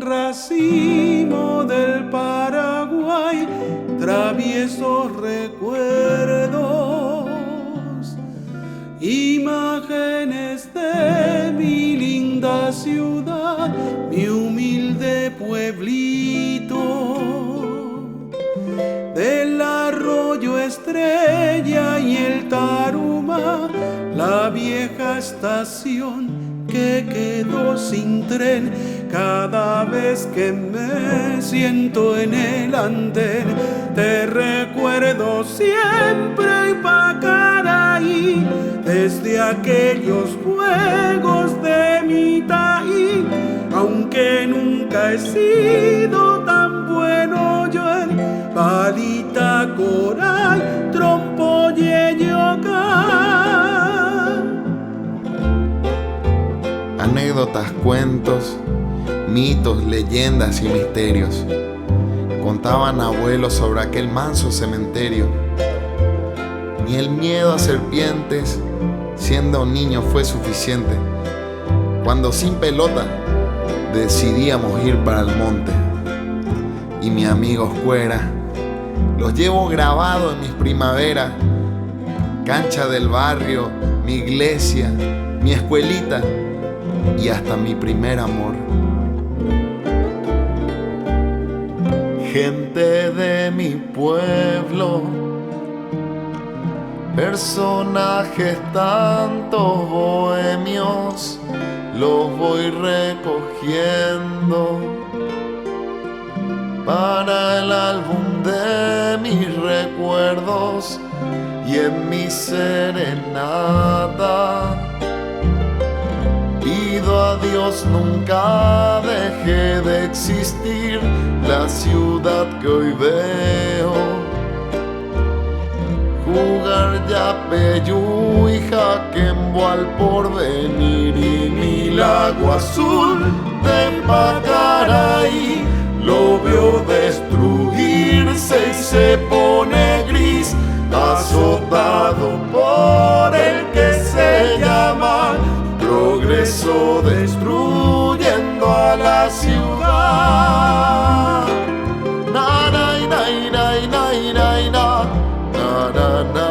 un racimo del Paraguay, traviesos recuerdos, imágenes de mi linda ciudad, mi humilde pueblito, del arroyo Estrella y el Taruma, la vieja estación que quedó sin tren. Cada vez que me siento en el andén, te recuerdo siempre, Pacaraí, desde aquellos juegos de mi taí. Aunque nunca he sido tan bueno yo en palita, coray, trompo, yeyoca. Anécdotas, cuentos, mitos, leyendas y misterios. Contaban abuelos sobre aquel manso cementerio. Ni el miedo a serpientes, siendo un niño, fue suficiente, cuando sin pelota decidíamos ir para el monte. Y mi amigo Cuera, los llevo grabados en mis primaveras. Cancha del barrio, mi iglesia, mi escuelita y hasta mi primer amor. Gente de mi pueblo, personajes tantos bohemios, los voy recogiendo para el álbum de mis recuerdos y en mi serenata. Pido a Dios nunca deje de existir la ciudad que hoy veo. Jugar Yapeyú y Jaquembo al porvenir, y mi lago azul de Pacaraí lo veo destruirse y se pone gris, azotado por el que se llama progreso, destruyendo a la ciudad. Na na na na na na na na.